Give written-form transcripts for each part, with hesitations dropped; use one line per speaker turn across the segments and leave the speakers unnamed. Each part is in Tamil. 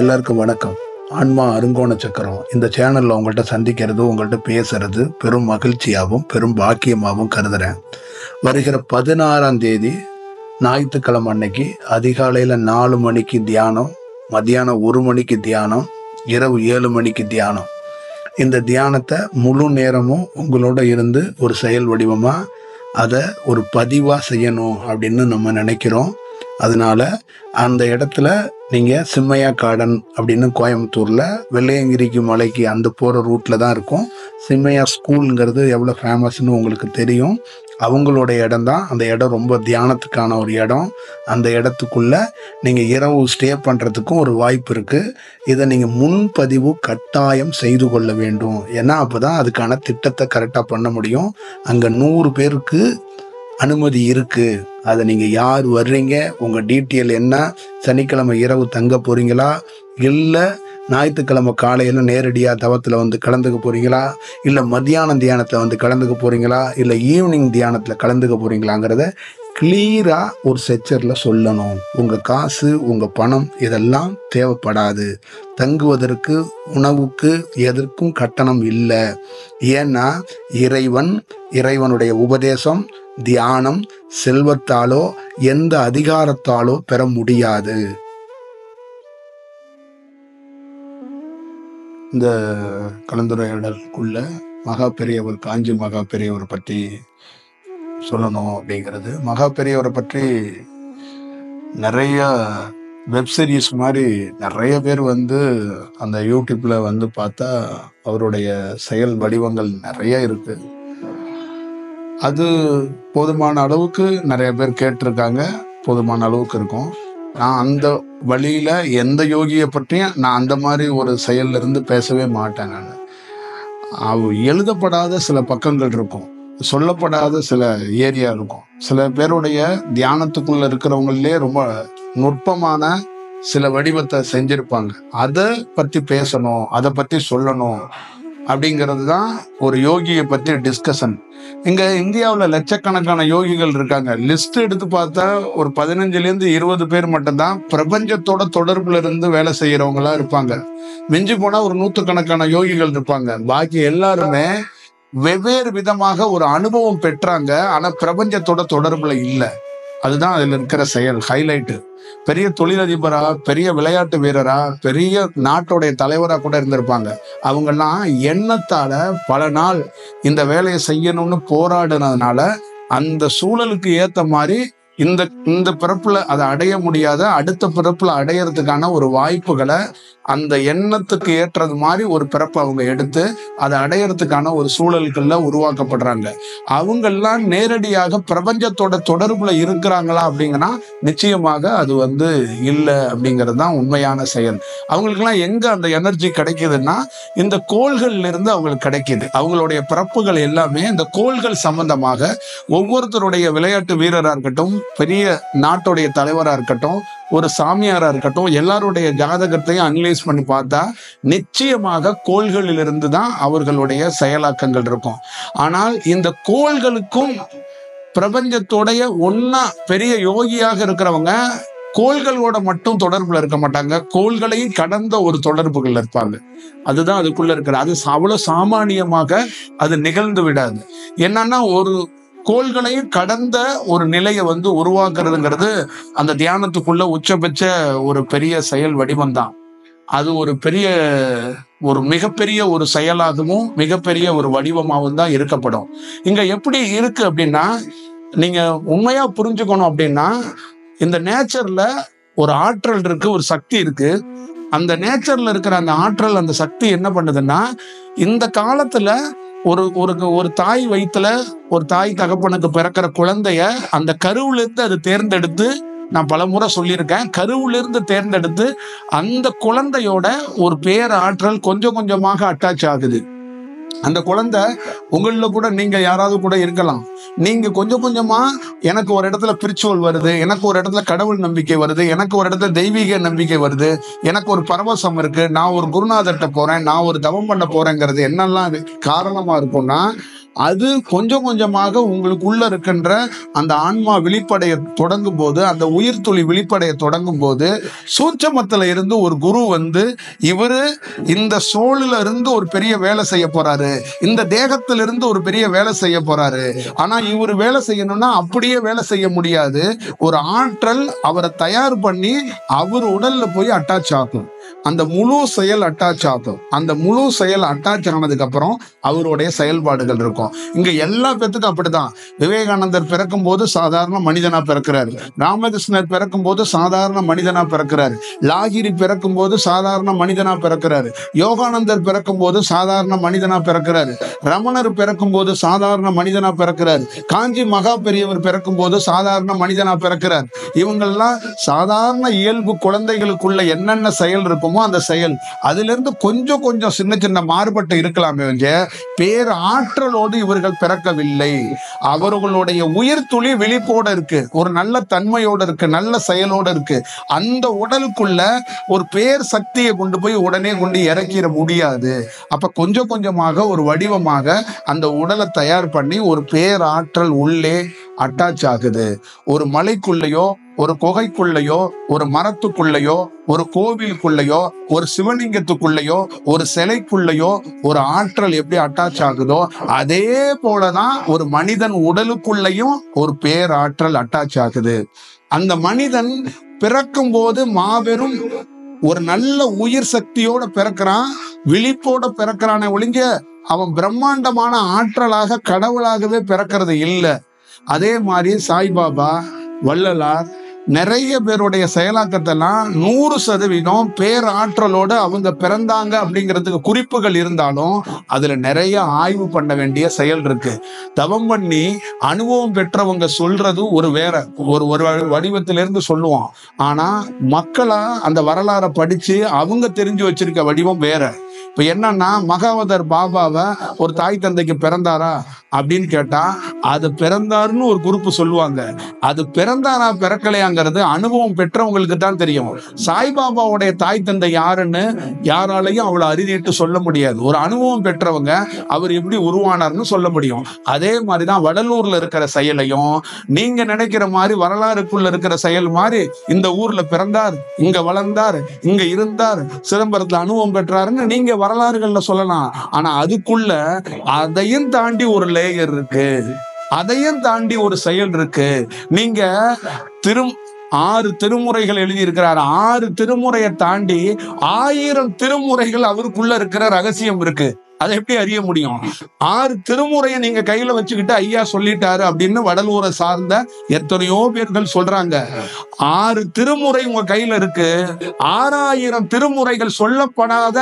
எல்லாருக்கும் வணக்கம். ஆன்மா அருங்கோண சக்கரம் இந்த சேனலில் உங்கள்கிட்ட சந்திக்கிறது, உங்கள்கிட்ட பேசுறது பெரும் மகிழ்ச்சியாகவும் பெரும் பாக்கியமாகவும் கருதுகிறேன். வருகிற 16ஆம் தேதி ஞாயிற்றுக்கிழமை அன்னைக்கு அதிகாலையில் 4 மணிக்கு தியானம், மத்தியானம் 1 மணிக்கு தியானம், இரவு 7 மணிக்கு தியானம். இந்த தியானத்தை முழு நேரமும் உங்களோட இருந்து ஒரு செயல் வடிவமாக அதை ஒரு பதிவாக செய்யணும் அப்படின்னு நம்ம நினைக்கிறோம். அதனால அந்த இடத்துல நீங்கள் சிம்மையா கார்டன் அப்படின்னு கோயம்புத்தூரில் வெள்ளையங்கிரிக்கு மலைக்கு அந்த போகிற ரூட்டில் தான் இருக்கும். சிம்மையா ஸ்கூலுங்கிறது எவ்வளோ ஃபேமஸ்ன்னு உங்களுக்கு தெரியும். அவங்களோட இடம் தான் அந்த இடம். ரொம்ப தியானத்துக்கான ஒரு இடம். அந்த இடத்துக்குள்ளே நீங்கள் இரவு ஸ்டே பண்ணுறதுக்கும் ஒரு வாய்ப்பு இருக்குது. இதை நீங்கள் முன்பதிவு கட்டாயம் செய்து கொள்ள வேண்டும். ஏன்னா அப்போ தான் அதுக்கான திட்டத்தை கரெக்டாக பண்ண முடியும். அங்கே 100 பேருக்கு அனுமதி இருக்குது. அதை நீங்கள் யார் வர்றீங்க, உங்கள் டீட்டெயில் என்ன, சனிக்கிழமை இரவு தங்க போகிறீங்களா, இல்லை ஞாயிற்றுக்கிழமை காலையில் நேரடியாக தவத்தில் வந்து கலந்துக்க போகிறீங்களா, இல்லை மத்தியானம் தியானத்தில் வந்து கலந்துக்க போகிறீங்களா, இல்லை ஈவினிங் தியானத்தில் கலந்துக்க போகிறீங்களாங்கிறத கிளியராக ஒரு செக்சரில் சொல்லணும். உங்கள் காசு, உங்கள் பணம் இதெல்லாம் தேவைப்படாது. தங்குவதற்கு, உணவுக்கு எதற்கும் கட்டணம் இல்லை. ஏன்னா இறைவனுடைய உபதேசம், தியானம் செல்வத்தாலோ எந்த அதிகாரத்தாலோ பெற முடியாது. இந்த கலந்துரையாடலுக்குள்ள மகா பெரியவர், காஞ்சி மகா பெரியவர் பற்றி சொல்லணும் அப்படிங்கிறது. மகா பெரியவரை பற்றி நிறைய வெப்சீரிஸ் மாதிரி நிறைய பேர் வந்து அந்த யூடியூப்ல வந்து பார்த்தா அவருடைய செயல் வடிவங்கள் நிறைய இருக்கு. அது போதுமான அளவுக்கு நிறைய பேர் கேட்டிருக்காங்க, போதுமான அளவுக்கு இருக்கும். நான் அந்த வழியில எந்த யோகியை பற்றியும் நான் அந்த மாதிரி ஒரு செயல்ல இருந்து பேசவே மாட்டேன். நான் எழுதப்படாத சில பக்கங்கள் இருக்கும், சொல்லப்படாத சில ஏரியா இருக்கும். சில பேருடைய தியானத்துக்குள்ள இருக்கிறவங்களே ரொம்ப நுட்பமான சில வடிவத்தை செஞ்சிருப்பாங்க. அதை பற்றி பேசணும், அதை பற்றி சொல்லணும் அப்படிங்கிறது தான் ஒரு யோகியை பற்றி டிஸ்கஷன். இங்க இந்தியாவில் லட்சக்கணக்கான யோகிகள் இருக்காங்க. லிஸ்ட் எடுத்து பார்த்தா ஒரு 15லேருந்து 20 பேர் மட்டும்தான் பிரபஞ்சத்தோட தொடர்புல இருந்து வேலை செய்யறவங்களா இருப்பாங்க. மிஞ்சி போனா ஒரு 100கணக்கான யோகிகள் இருப்பாங்க. பாக்கி எல்லாருமே வெவ்வேறு விதமாக ஒரு அனுபவம் பெற்றாங்க, ஆனா பிரபஞ்சத்தோட தொடர்புல இல்லை. அதுதான் அதுல இருக்கிற செயல் ஹைலைட்டு. பெரிய தொழிலதிபரா, பெரிய விளையாட்டு வீரரா, பெரிய நாட்டுடைய தலைவரா கூட இருந்திருப்பாங்க. அவங்கெல்லாம் எண்ணத்தால பல நாள் இந்த வேலையை செய்யணும்னு போராடினதுனால அந்த சூழலுக்கு ஏத்த மாதிரி இந்த பிறப்புல அதை அடைய முடியாத அடுத்த பிறப்புல அடையறதுக்கான ஒரு வாய்ப்புகளை அந்த எண்ணத்துக்கு ஏற்றது மாதிரி ஒரு பிறப்பை அவங்க எடுத்து அதை அடையறதுக்கான ஒரு சூழல்கள்ல உருவாக்கப்படுறாங்க. அவங்கெல்லாம் நேரடியாக பிரபஞ்சத்தோட தொடர்புல இருக்கிறாங்களா அப்படிங்கன்னா நிச்சயமாக அது வந்து இல்லை அப்படிங்கிறது தான் உண்மையான செயல். அவங்களுக்கெல்லாம் எங்க அந்த எனர்ஜி கிடைக்குதுன்னா இந்த கோள்கள்ல இருந்து அவங்களுக்கு கிடைக்குது. அவங்களுடைய பிறப்புகள் எல்லாமே இந்த கோள்கள் சம்பந்தமாக. ஒவ்வொருத்தருடைய விளையாட்டு வீரரா இருக்கட்டும், பெரிய நாட்டுடைய தலைவரா இருக்கட்டும், ஒரு சாமியாரா இருக்கட்டும், எல்லாருடைய ஜாதகத்தையும் அனலைஸ் பண்ணி பார்த்தா நிச்சயமாக கோள்களிலிருந்து தான் அவர்களுடைய செயலாக்கங்கள் இருக்கும். ஆனால் இந்த கோள்களுக்கும் பிரபஞ்சத்தோடைய ஒன்னா பெரிய யோகியாக இருக்கிறவங்க கோள்களோட மட்டும் தொடர்புல இருக்க மாட்டாங்க, கோள்களையும் கடந்த ஒரு தொடர்புகள் இருப்பாங்க. அதுதான் அதுக்குள்ள இருக்கிற. அது அவ்வளவு சாமானியமாக அது நிகழ்ந்து விடாது. என்னன்னா ஒரு கோள்களையும் கடந்த ஒரு நிலையை வந்து உருவாக்குறதுங்கிறது அந்த தியானத்துக்குள்ள உச்சபட்ச ஒரு பெரிய செயல் வடிவம் தான். அது ஒரு பெரிய ஒரு மிகப்பெரிய ஒரு செயலாகவும் மிகப்பெரிய ஒரு வடிவமாகவும் தான் இருக்கப்படும். இங்க எப்படி இருக்கு அப்படின்னா, நீங்க உண்மையா புரிஞ்சுக்கணும் அப்படின்னா, இந்த நேச்சர்ல ஒரு ஆற்றல் இருக்கு, ஒரு சக்தி இருக்கு. அந்த நேச்சர்ல இருக்கிற அந்த ஆற்றல், அந்த சக்தி என்ன பண்ணுதுன்னா, இந்த காலத்துல ஒரு தாய் வயித்துல ஒரு தாய் தகப்பனுக்கு பிறக்கிற குழந்தைய அந்த கருவுல இருந்து அது தேர்ந்தெடுத்து, நான் பலமுறை சொல்லியிருக்கேன், கருவுல இருந்து தேர்ந்தெடுத்து அந்த குழந்தையோட ஒரு பேர் ஆற்றல் கொஞ்சம் கொஞ்சமாக அட்டாச் ஆகுது. அந்த குழந்தை உங்கள கூட நீங்க யாராவது கூட இருக்கலாம். நீங்க கொஞ்சம் கொஞ்சமா எனக்கு ஒரு இடத்துல பிரிச்சுவல் வருது, எனக்கு ஒரு இடத்துல கடவுள் நம்பிக்கை வருது, எனக்கு ஒரு இடத்துல தெய்வீக நம்பிக்கை வருது, எனக்கு ஒரு பரவசம் இருக்கு, நான் ஒரு குருநாதர்கிட்ட போறேன், நான் ஒரு தவம் பண்ண போறேங்கிறது என்னெல்லாம் காரணமா இருக்கும்னா, அது கொஞ்சம் கொஞ்சமாக உங்களுக்குள்ள இருக்கின்ற அந்த ஆன்மா விழிப்படைய தொடங்கும் போது, அந்த உயிர் துளி விழிப்படைய தொடங்கும் போது, சூட்சமத்துல இருந்து ஒரு குரு வந்து இவரு இந்த சோழுல இருந்து ஒரு பெரிய வேலை செய்ய போறாரு, இந்த தேகத்திலிருந்து ஒரு பெரிய வேலை செய்ய போறாரு. ஆனா இவர் வேலை செய்யணும்னா அப்படியே வேலை செய்ய முடியாது. ஒரு ஆற்றல் அவரை தயார் பண்ணி அவர் உடல்ல போய் அட்டாச் ஆகும். அந்த முழு செயல் அட்டாச் ஆகும். அந்த முழு செயல் அட்டாச் ஆனதுக்கு அப்புறம் அவருடைய செயல்பாடுகள் இருக்கும். இங்க எல்லா பேத்துக்கும் அப்படிதான். விவேகானந்தர் பிறக்கும் போது சாதாரண மனிதனா பிறக்கிறாரு. ராமகிருஷ்ணர் பிறக்கும் போது சாதாரண மனிதனா பிறக்கிறாரு. லாகிரி பிறக்கும் போது சாதாரண மனிதனா பிறக்கிறாரு. யோகானந்தர் பிறக்கும் போது சாதாரண மனிதனா பிறக்கிறாரு. ரமணர் பிறக்கும் போது சாதாரண மனிதனா பிறக்கிறாரு. காஞ்சி மகா பெரியவர் பிறக்கும் போது சாதாரண மனிதனா பிறக்கிறார். இவங்கெல்லாம் சாதாரண இயல்பு குழந்தைகளுக்குள்ள என்னென்ன செயல் இருக்குமோ அந்த செயல், அதிலிருந்து கொஞ்சம் கொஞ்சம் சின்ன சின்ன மாறுபட்டு இருக்கலாமே பேர் ஆற்றலோடு இவர்கள் பிறக்கவில்லை. அவர்களுடைய உயிர் துளி விழிப்போட இருக்கு, ஒரு நல்ல தன்மையோட இருக்கு, நல்ல செயலோட இருக்கு. அந்த உடலுக்குள்ள ஒரு பேர் சக்தியை கொண்டு போய் உடனே கொண்டு இறக்கிட முடியாது. அப்ப கொஞ்சம் கொஞ்சமாக ஒரு வடிவமாக அந்த உடலை தயார் பண்ணி ஒரு பேர் ஆற்றல் உள்ளே அட்டாச் ஆகுது. ஒரு மலைக்குள்ளேயோ, ஒரு குகைக்குள்ளேயோ, ஒரு மரத்துக்குள்ளேயோ, ஒரு கோவிலுக்குள்ளேயோ, ஒரு சிவலிங்கத்துக்குள்ளேயோ, ஒரு சிலைக்குள்ளேயோ ஒரு ஆற்றல் எப்படி அட்டாச் ஆகுதோ அதே போலதான் ஒரு மனிதன் உடலுக்குள்ளேயும் ஒரு பேராற்றல் அட்டாச் ஆகுது. அந்த மனிதன் பிறக்கும் போது மாபெரும் ஒரு நல்ல உயிர் சக்தியோட பிறக்கிறான், விழிப்போட பிறக்கிறானே ஒழிஞ்ச அவன் பிரம்மாண்டமான ஆற்றலாக கடவுளாகவே பிறக்கிறது இல்லை. அதே மாதிரி சாய்பாபா, வள்ளலார், நிறைய பேருடைய செயலாக்கத்தெல்லாம் 100% பேராற்றலோட அவங்க பிறந்தாங்க அப்படிங்கிறதுக்கு குறிப்புகள் இருந்தாலும் அதுல நிறைய ஆய்வு பண்ண வேண்டிய செயல் இருக்கு. தவம் பண்ணி அனுபவம் பெற்றவங்க சொல்றது ஒரு வேற ஒரு வடிவத்திலிருந்து சொல்லுவான். ஆனா மக்களா அந்த வரலாறை படிச்சு அவங்க தெரிஞ்சு வச்சிருக்க வடிவம் வேற. இப்ப என்னன்னா, மகாவதர் பாபாவை ஒரு தாய் தந்தைக்கு பிறந்தாரா அப்படின்னு கேட்டா அது பிறந்தாருன்னு ஒரு குறிப்பு சொல்லுவாங்க. அது பிறந்தாரா பிறக்கலையாங்கிறது அனுபவம் பெற்றவங்களுக்கு தான் தெரியும். சாய்பாபாவுடைய தாய் தந்தை யாருன்னு யாராலையும் அவ்வளவு அறுதிட்டு சொல்ல முடியாது. ஒரு அனுபவம் பெற்றவங்க அவர் எப்படி உருவானார்னு சொல்ல முடியும். அதே மாதிரிதான் வடலூர்ல இருக்கிற செயலையும் நீங்க நினைக்கிற மாதிரி வரலாறுக்குள்ள இருக்கிற செயல் மாதிரி இந்த ஊர்ல பிறந்தார், இங்க வளர்ந்தார், இங்க இருந்தார், சிதம்பரத்துல அனுபவம் பெற்றாருன்னு நீங்க வரலாறுகள்ல சொல்லலாம். ஆனா அதுக்குள்ள அதையும் தாண்டி ஒரு லேயர் இருக்கு, அதையும் தாண்டி ஒரு செயல் இருக்கு. நீங்க 6 திருமுறைகள் எழுதி இருக்கிறார். 6 திருமுறையை தாண்டி 1000 திருமுறைகள் அவருக்குள்ள இருக்கிற ரகசியம் இருக்கு. அதை எப்படி அறிய முடியும்? 6 திருமுறையை நீங்க கையில வச்சுக்கிட்டு ஐயா சொல்லிட்டாரு அப்படின்னு வடலூரை சார்ந்த எத்தனையோ பேர்கள் சொல்றாங்க. 6 திருமுறை உங்க கையில இருக்கு. 6000 திருமுறைகள் சொல்லப்படாத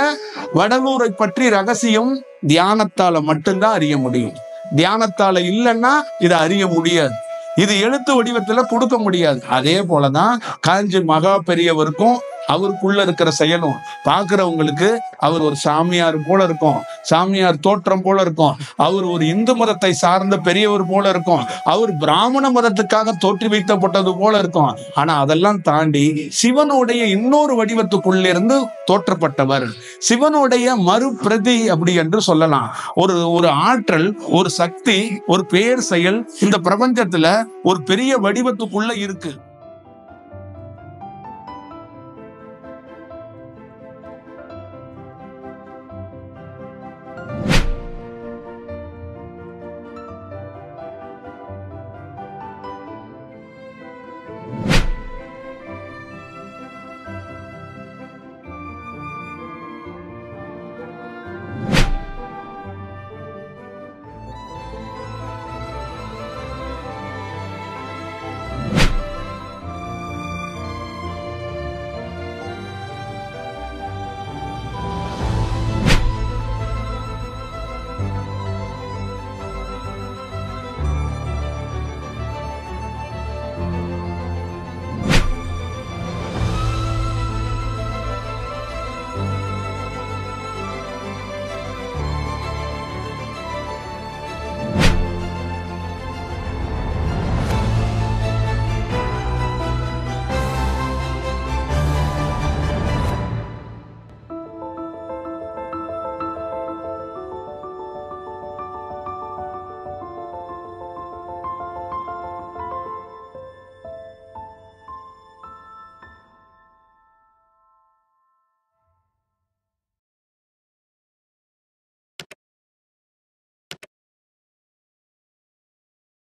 வடலூரை பற்றி ரகசியம் தியானத்தால மட்டும்தான் அறிய முடியும். தியானத்தால இல்லைன்னா இதை அறிய முடியாது. இது எழுத்து வடிவத்துல கொடுக்க முடியாது. அதே போலதான் காஞ்சி மகா பெரியவருக்கும் அவருக்குள்ள இருக்கிற செயலும் பாக்குறவங்களுக்கு அவர் ஒரு சாமியார் போல இருக்கும், சாமியார் தோற்றம் போல இருக்கும். அவர் ஒரு இந்து மதத்தை சார்ந்த பெரியவர் போல இருக்கும், அவர் பிராமண மதத்துக்காக தோற்றி வைக்கப்பட்டது போல இருக்கும். ஆனா அதெல்லாம் தாண்டி சிவனுடைய இன்னொரு வடிவத்துக்குள்ளிருந்து தோற்றப்பட்டவர், சிவனுடைய மறுபிரதி அப்படி என்று சொல்லலாம். ஒரு ஆற்றல், ஒரு சக்தி, ஒரு பேர் செயல் இந்த பிரபஞ்சத்துல ஒரு பெரிய வடிவத்துக்குள்ள இருக்கு.